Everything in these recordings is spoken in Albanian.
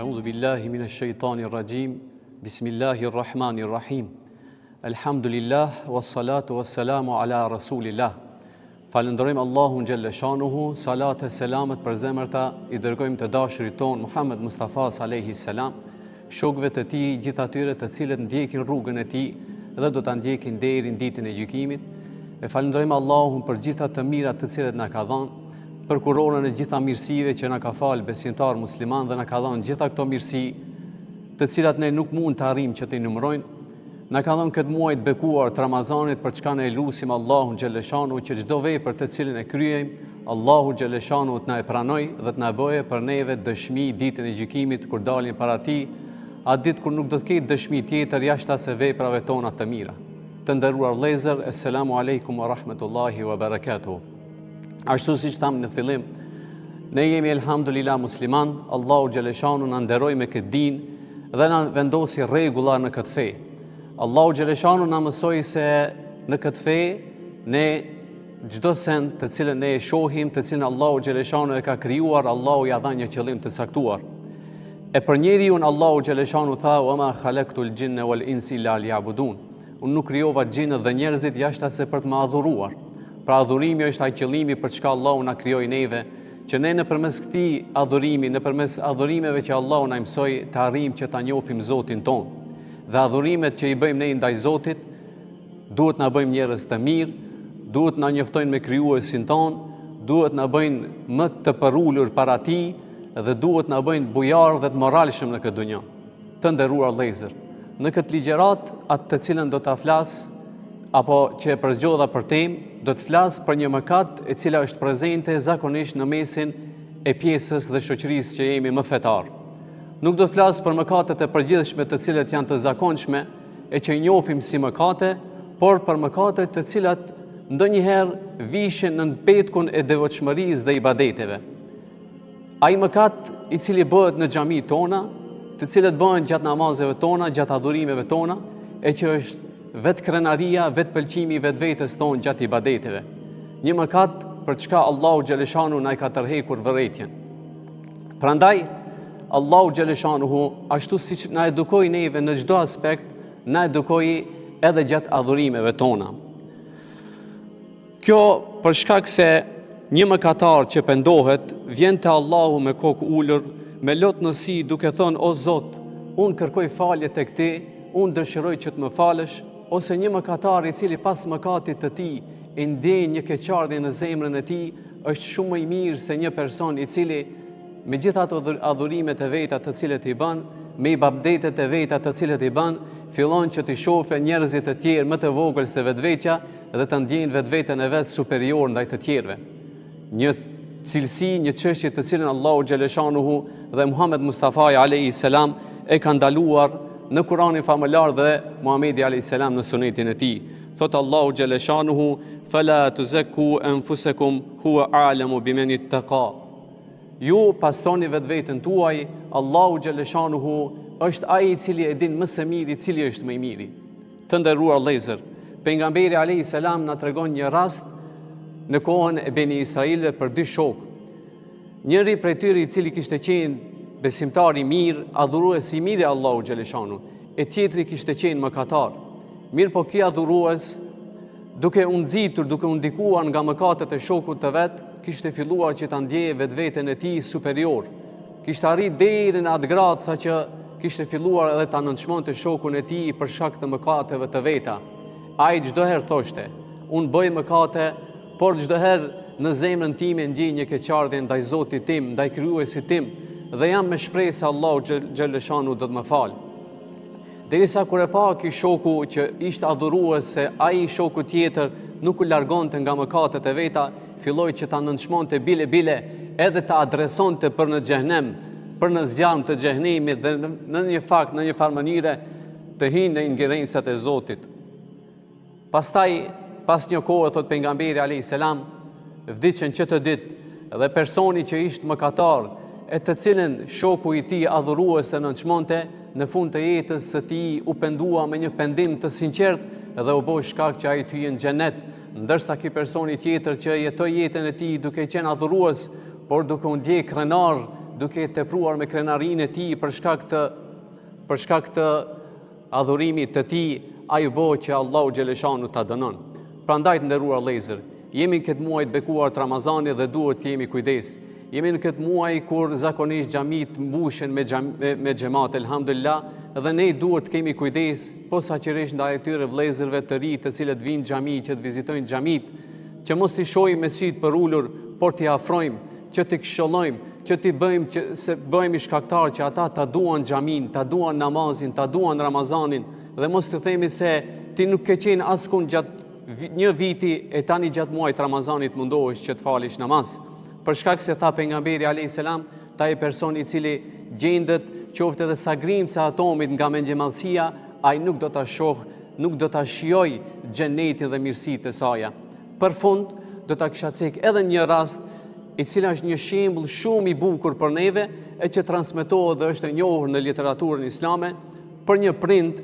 A'udhu billahi minash shaitanir rajim. Bismillahir rahmanir rahim. Alhamdulillah wassalatu wassalamu ala rasulillah. Falënderojmë Allahun xhalla shanuhu, salat e selamet për zemërta i dërgojmë të dashurit ton Muhammed Mustafa alayhi salam, shokëve të tij, gjithë atyre të cilët ndjekin rrugën e tij dhe do ta ndjekin deri në ditën e gjykimit. E falënderojmë Allahun për gjitha të mirat të cilat na ka dhënë, për kuronën e gjitha mirësive që na ka falë besimtar musliman dhe na ka dhënë gjitha këto mirësi, të cilat ne nuk mund të arrijmë që të numërojnë. Na ka dhënë këtë muaj të bekuar të Ramazanit për çka ne lutim Allahun xhaleshanu që çdo vepër të cilën e kryejmë, Allahu xhaleshanu të na e pranoj dhe të na bëjë për neve dëshmi ditën e gjykimit kur dalim para tij, atë ditë kur nuk do të ketë dëshmi tjetër jashtë asë veprave tona të mira. Të nderuar vëllezër, assalamu alaikum wa rahmatullahi wa barakatuh. Ashtu siç tham në fillim, ne jemi elhamdulillah musliman, Allahu xhaleshanu na nderoi me këtë din dhe na vendosi rregulla në këtë fe. Allahu xhaleshanu na mësoi se në këtë fe ne çdo send të cilën ne e shohim, të cilën Allahu xhaleshanu e ka krijuar, Allahu ja dha një qëllim të caktuar. E për njeriu Allahu xhaleshanu tha: "Wa ma khalaqtul jinna wal insa illa liya'budun." Unë nuk krijova xhinët dhe njerëzit jashtë se për të më adhuruar. Pra adhurimi është ai qëllimi për çka Allahu na krijoi neve, që ne nëpërmes këtij adhurimi, nëpërmes adhurimeve që Allahu na mësoi, të arrijmë që ta njohim Zotin ton. Dhe adhurimet që i bëjmë ne ndaj Zotit duhet na bëjmë njerëz të mirë, duhet na njoftojnë me krijuesin ton, duhet na bëjnë më të përulur para tij dhe duhet na bëjnë bujar dhe të moralshëm në këtë dunjë. Të nderuar vëllezër, në këtë ligjërat atë të cilën do ta flas apo që e përzgjodha për temë, do të flas për një mëkat e cila është prezente zakonisht në mesin e pjesës dhe shoqërisë që jemi më fetar. Nuk do të flas për mëkatet e përgjithshme të cilat janë të zakonshme e që i njohim si mëkate, por për mëkatet të cilat ndonjëherë vishin në petkun e devotshmërisë dhe ibadeteve. Ai mëkat i cili bëhet në xhamitë tona, të cilët bëhen gjatë namazeve tona, gjatë adhurimeve tona, e që është vetë krenaria, vetë pëlqimi vetvetes tonë gjatë ibadeteve. Një mëkat për çka Allahu xhaleshanu na ka tërhekur vërejtjen. Prandaj Allahu xhaleshanuhu ashtu siç na edukoi neve në çdo aspekt, na edukoi edhe gjatë adhurimeve tona. Kjo për shkak se një mëkatar që pendohet vjen te Allahu me kokë ulur, me lotësi duke thënë: "O Zot, unë kërkoj falje tek ti, unë dëshiroj që të më falësh." Ose një mëkatar i cili pas mëkatit të tij e ndjen një keqardhje në zemrën e tij, është shumë më i mirë se një person i cili me gjitha ato adhurimet e veta të cilët i bën, me ibadetet e veta të cilët i bën, fillon që të shohë njerëzit të tjerë më të vogël se vetveçja dhe të ndjejnë vetveten e vet superior ndaj të tjerëve. Një cilësi, një çështje të cilën Allahu xhaleshanuhu dhe Muhammed Mustafa alayhi salam e ka ndaluar në Kur'anin famëlar dhe Muhamedi alayhi salam në sunetin e tij. Thot Allahu xhaleshanuhu: "Fala tuzakku anfusakum huwa a'lamu biman ittaqa." Ju pastroni vetveten tuaj, Allahu xhaleshanuhu është ai i cili e din më së miri cili është më i miri. Të nderuar vëllezër, pejgamberi alayhi salam na tregon një rast në kohën e Beni Israilëve për dy shokë. Njëri prej tyre i cili kishte qenë besimtar i mirë, adhurues i mirë i Allahu xhaleshanu, e tjetri kishte qenë mëkatar. Mirë po ky adhurues, duke u nxitur, duke u ndikuar nga mëkatet e shokut të vet, kishte filluar që ta ndjejë vetveten e tij superior. Kishte arrit deri në atë gradë sa që kishte filluar edhe ta nënçmonte shokun e tij për shkak të mëkateve të veta. Ai çdo herë thoshte: "Unë bëj mëkate, por çdo herë në zemrën time ndjej një keqardhje ndaj Zotit tim, ndaj krijuesit tim, dhe jam me shpresë se Allahu xhaleshanu do të më falë." Derisa kur e pa ky shoku që ishte adhurues se ai shoku tjetër nuk u largonte nga mëkatet e veta, filloi që ta nënçmonte bile edhe ta adresonte për në xhehenem, për në zjarm të xhehenemit dhe në një fakt, në një farë mënyre të hinë në ingerencat e Zotit. Pastaj, pas një kohë, thot pejgamberi alayhis salam, vdiqën çdo ditë dhe personi që ishte mëkatar, e të cilën shoku i tij adhurues e nënçmonte, në fund të jetës së tij u pendua me një pendim të sinqert dhe u bë shkak që ai të hyjë në xhenet, ndërsa ky personi tjetër që jetoi jetën e tij duke qenë adhurues, por duke u ndjek krenar duke tepruar me krenarinë e tij për shkak të adhurimit të tij, ai bëhet që Allahu xhaleshanu ta dënon. Prandaj të nderuar vëllezër, jemi në këtë muaj të bekuar të Ramazanit dhe duhet të jemi kujdes. Jemi në këtë muaj kur zakonisht xhamit mbushen me xhamat, elhamdulillah, dhe ne duhet të kemi kujdes posaçërisht ndaj atyre vëllezërve të ri të cilët vinë në xhami, që të vizitojnë xhamit, që mos t'i shohim me sytë për ulur, por t'i afrojmë, që t'i këshillojmë, që t'i bëjmë që se bëhemi shkaktar që ata ta duan xhamin, ta duan namazin, ta duan Ramazanin, dhe mos t'i themi se ti nuk ke qenë askund gjatë një viti e tani gjatë muajit Ramazanit mundohesh që të falish namaz. Për shkak se tha pejgamberi alayhis salam, ta e person I cili gjendet qoftë edhe sa grimca e atomit nga mendjemallësia, ai nuk do ta shoh, nuk do ta shijoj xhenetin dhe mirësitë e saj. Për fund, do ta kisha cek edhe një rast I cili është një shembull shumë I bukur për neve e që transmetohet dhe është e njohur në literaturën islame për një prind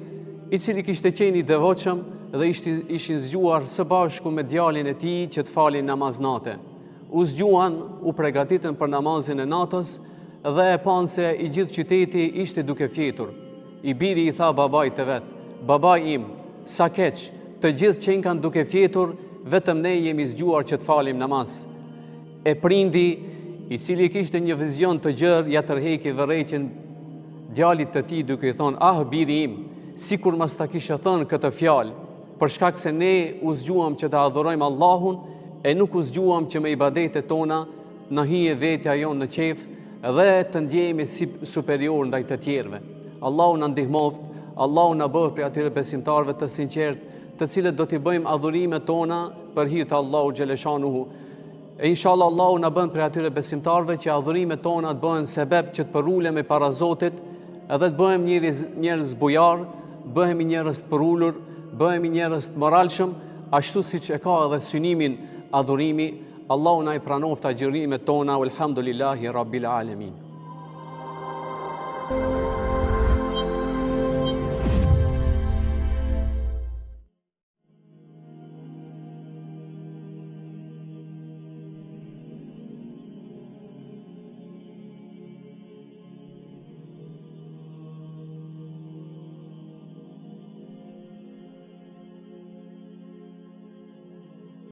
I cili kishte qenë I devotshëm dhe ishin zgjuar së bashku me djalin e tij që të falin namaz nate. U zgjuan, u përgatitën për namazin e natës dhe e panë se I gjithë qyteti ishte duke fjetur. I biri I tha babait të vet: "Babai im, sa keq, të gjithë qenë kanë duke fjetur, vetëm ne jemi zgjuar që të falim namaz." E prindi, I cili kishte një vizion të gjerë, ja tërheqi vërejqen djalit të tij duke I thonë: "Ah, biri im, sikur mos ta kisha thënë këtë fjalë, për shkak se ne u zgjuam që ta adhurojmë Allahun e nuk u zgjuam që me ibadetet tona na hije vetja jonë në qef dhe të ndjehemi si superior ndaj të tjerëve. Allahu na ndihmoft, Allahu na bëj prej atyre besimtarëve të sinqertë, të cilët do t'i bëjmë adhurimet tona për hir të Allahu xhaleshanuhu. E inshallah Allahu na bën prej atyre besimtarëve që adhurimet tona të bëhen sebeb që të përulemi para Zotit, edhe të bëhem njerëz bujar, bëhemi njerëz të përulur, bëhemi njerëz të moralshëm, ashtu siç e ka edhe synimin adhurimi. Allahu na I pranoft agjërimet tona, walhamdulillahi rabbil alamin.